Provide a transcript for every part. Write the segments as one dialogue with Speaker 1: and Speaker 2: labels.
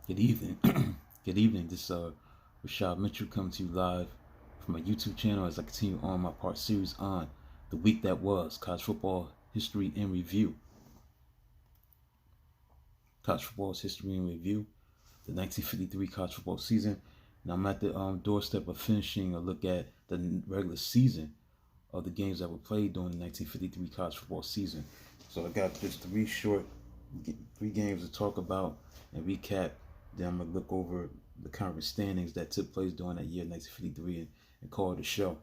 Speaker 1: Good evening. Good evening. This Rashad Mitchell coming to you live from my YouTube channel as I continue on my part series on the week that was college football history and review. College football's history and review, the 1953 college football season. And I'm at the doorstep of finishing a look at the regular season of the games that were played during the 1953 college football season. So I got just three games to talk about and recap. Then I'm gonna look over the conference standings that took place during that year, 1953, and call it a show.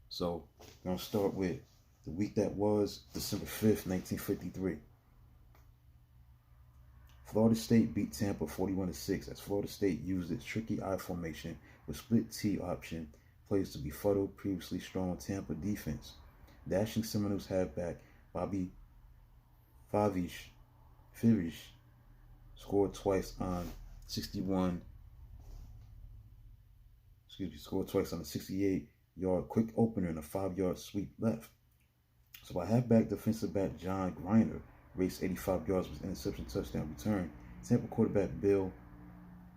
Speaker 1: So I'm gonna start with the week that was December 5th, 1953. Florida State beat Tampa 41-6 as Florida State used its tricky I formation with split T option plays to befuddle previously strong Tampa defense. Dashing Seminoles halfback Bobby Favish scored twice on 61. Scored twice on a 68-yard quick opener and a 5-yard sweep left. So by halfback defensive back John Griner raced 85 yards with interception touchdown return. Tampa quarterback Bill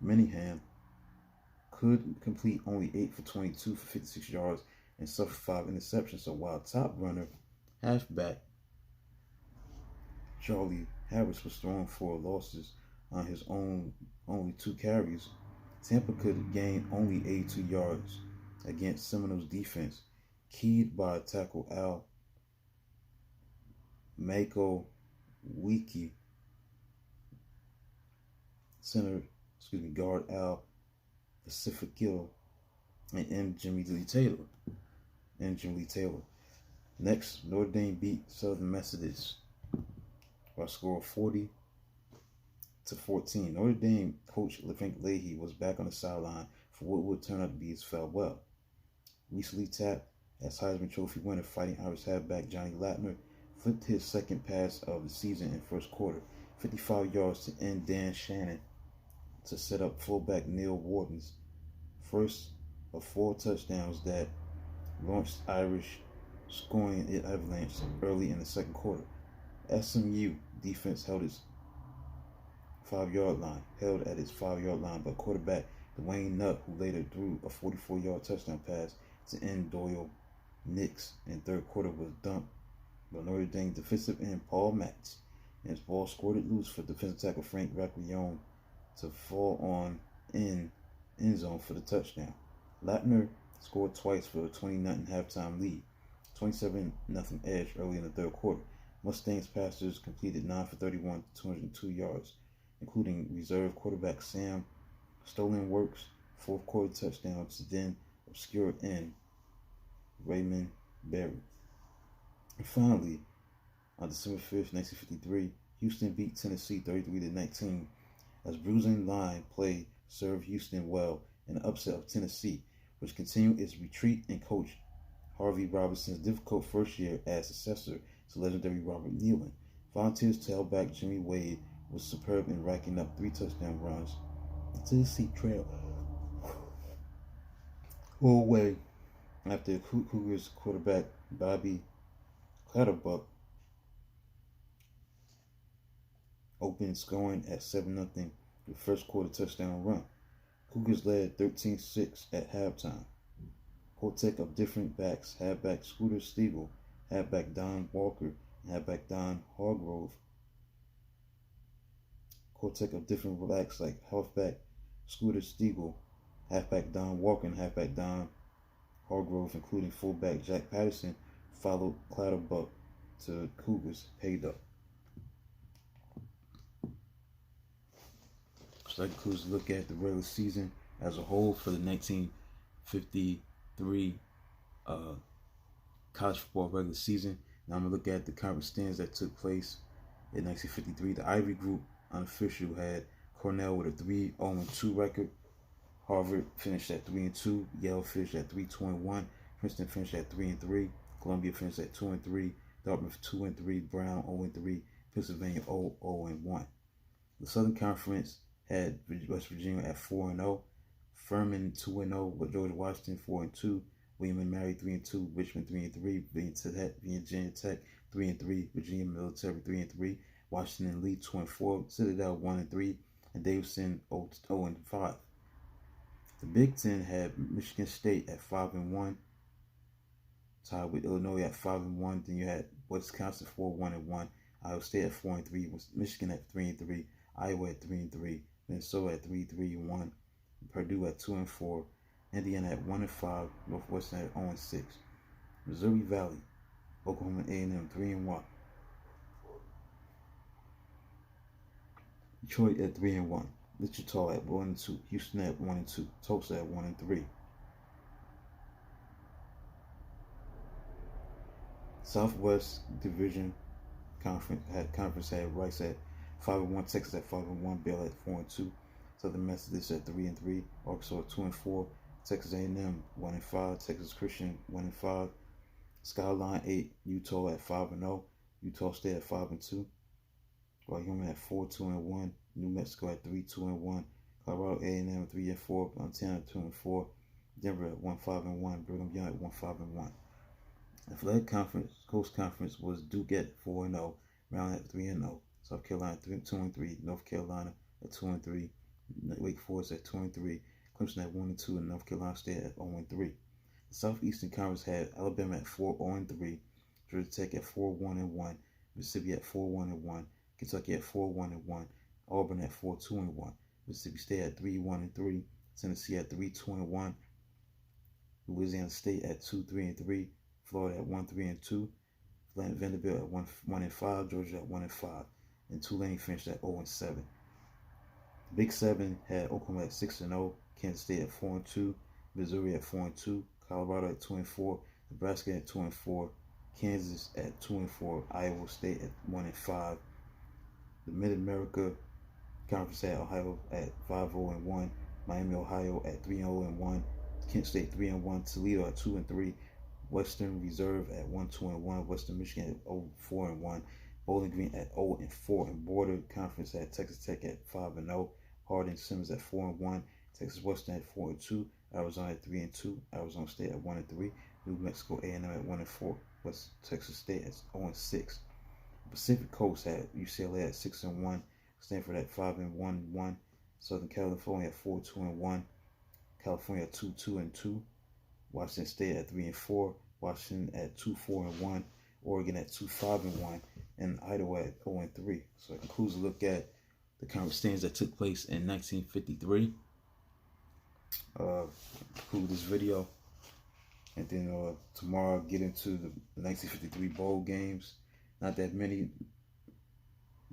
Speaker 1: Menahan could complete only 8 for 22 for 56 yards and suffer 5 interceptions. So while top runner halfback Charlie Harris was thrown for losses on his own only 2 carries, Tampa could gain only 82 yards against Seminoles defense, keyed by tackle Al Mako Wiki, guard Al Pacifico, and M. Jimmy Lee Taylor. Next, Notre Dame beat Southern Methodist by a score of 40-14. Notre Dame coach Frank Leahy was back on the sideline for what would turn out to be his farewell. Recently tapped as Heisman Trophy winner Fighting Irish halfback Johnny Latner flipped his second pass of the season in first quarter, 55 yards to end Dan Shannon to set up fullback Neil Wharton's first of 4 touchdowns that launched Irish scoring at avalanche early in the second quarter. SMU defense held at its 5-yard line, but quarterback Dwayne Nutt, who later threw a 44-yard touchdown pass to end Doyle Nix in third quarter, was dumped by Notre Dame defensive end Paul Matz, and his ball squirted loose for defensive tackle Frank Racquion to fall on end zone for the touchdown. Latner scored twice for a 20-0 halftime lead, 27-0 edge early in the third quarter. Mustangs passers completed 9 for 31, 202 yards, including reserve quarterback Sam Stolenworks' fourth quarter touchdown to then obscure end Raymond Berry. And finally, on December 5th, 1953, Houston beat Tennessee 33-19 as bruising line play served Houston well in the upset of Tennessee, which continued its retreat and coach Harvey Robinson's difficult first year as successor to legendary Robert Nealon. Volunteers tailback Jimmy Wade was superb in racking up 3 touchdown runs. The Tennessee trail all away after Cougars quarterback Bobby Clatterbuck opened scoring at 7-0 with first quarter touchdown run. Cougars led 13-6 at halftime. Quartet of different backs, halfback Scooter Stiegel, halfback Don Walker, and halfback Don Hargrove. Quartet of different backs like halfback Scooter Stiegel, halfback Don Walker, and halfback Don Hargrove, including fullback Jack Patterson, followed Clatterbuck to Cougars paid up. So that concludes a look at the regular season as a whole for the 1953 college football regular season. Now I'm going to look at the conference standings that took place in 1953. The Ivy Group unofficial had Cornell with a 3-0-2 record. Harvard finished at 3-2. Yale finished at 3-2-1. Princeton finished at 3-3. Columbia finished at 2-3. Dartmouth 2-3. Brown 0-3. Pennsylvania 0-1. The Southern Conference had West Virginia at 4-0. Furman 2-0. With George Washington 4-2. William and Mary 3-2. Richmond 3-3. Virginia Tech 3-3. Virginia Military 3-3. Washington and Lee 2-4. Citadel 1-3. and Davidson 0-5. The Big Ten had Michigan State at 5-1, tied with Illinois at 5-1. Then you had Wisconsin 4-1-1, Iowa State at 4-3, Michigan at 3-3, Iowa at 3-3, Minnesota at 3-3-1, Purdue at 2-4, Indiana at 1-5, Northwestern at 0-6, Missouri Valley, Oklahoma A&M 3-1, Detroit at 3-1, Wichita at 1-2, Houston at 1-2, Tulsa at 1-3. Southwest Division Conference had Rice at 5-1, Texas at 5-1, Baylor at 4-2, Southern Methodist at 3-3, Arkansas at 2-4, Texas A&M 1-5, Texas Christian 1-5, Skyline 8, Utah at 5-0, Utah State at 5-2, Wyoming at 4-2-1, New Mexico at 3-2-1, Colorado A&M 3-4, Montana 2-4, Denver at 1-5-1, Brigham Young at 1-5-1. Athletic Conference, Coast Conference was Duke at 4-0, Maryland at 3-0, South Carolina 2-3, North Carolina at 2-3, Wake Forest at 2-3, Clemson at 1-2, and North Carolina State at 0-3. The Southeastern Conference had Alabama at 4-0-3, Georgia Tech at 4-1-1, Mississippi at 4-1-1, Kentucky at 4-1-1, Auburn at 4-2-1, Mississippi State at 3-1-3, Tennessee at 3-2-1, Louisiana State at 2-3-3, Florida at 1-3-2, Vanderbilt at 1-5, Georgia at 1-5, and Tulane finished at 0-7. The Big Seven had Oklahoma at 6-0, Kansas State at 4-2, Missouri at 4-2, Colorado at 2-4, Nebraska at 2-4, Kansas at 2-4, Iowa State at 1-5. The Mid-America Conference had Ohio at 5-0-1, Miami, Ohio at 3-0-1, Kent State 3-1, Toledo at 2-3, Western Reserve at 1-2-1, Western Michigan at 0-4-1, Bowling Green at 0-4, and Border Conference had Texas Tech at 5-0, Harding Simmons at 4-1, Texas Western at 4-2, Arizona at 3-2, Arizona State at 1-3, New Mexico A&M at 1-4, West Texas State at 0-6. Pacific Coast had UCLA at 6-1, Stanford at 5-1-1, Southern California at 4-2-1, California at 2-2-2, Washington State at 3-4, Washington at 2-4-1, Oregon at 2-5-1, and Idaho at 0-3. So it concludes a look at the conference standings that took place in 1953. Conclude this video, and then tomorrow I'll get into the 1953 bowl games. Not that many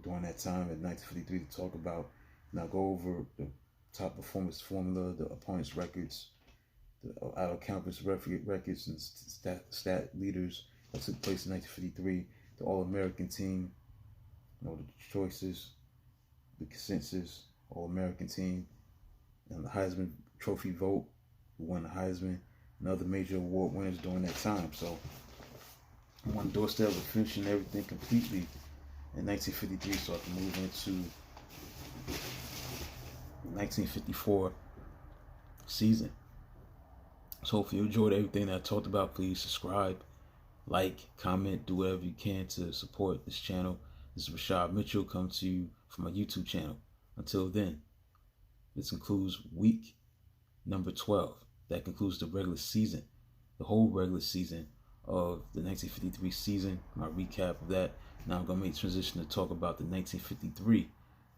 Speaker 1: during that time in 1953 to talk about. And I'll go over the top performance formula, the opponent's records, the out-of-conference records, and stat leaders that took place in 1953, the All-American team, the choices, the consensus, All-American team, and the Heisman Trophy vote, who won the Heisman, and other major award winners during that time. So I'm on the doorstep of finishing everything completely in 1953, so I can move into 1954 season. So hopefully you enjoyed everything that I talked about. Please subscribe, like, comment, do whatever you can to support this channel. This is Rashad Mitchell, coming to you from my YouTube channel. Until then, this concludes week number 12. That concludes the regular season, the whole regular season of the 1953 season, my recap of that. Now I'm going to make the transition to talk about the 1953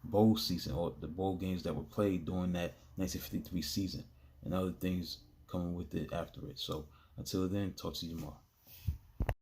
Speaker 1: bowl season, or the bowl games that were played during that 1953 season, and other things coming with it after it. So until then, talk to you tomorrow.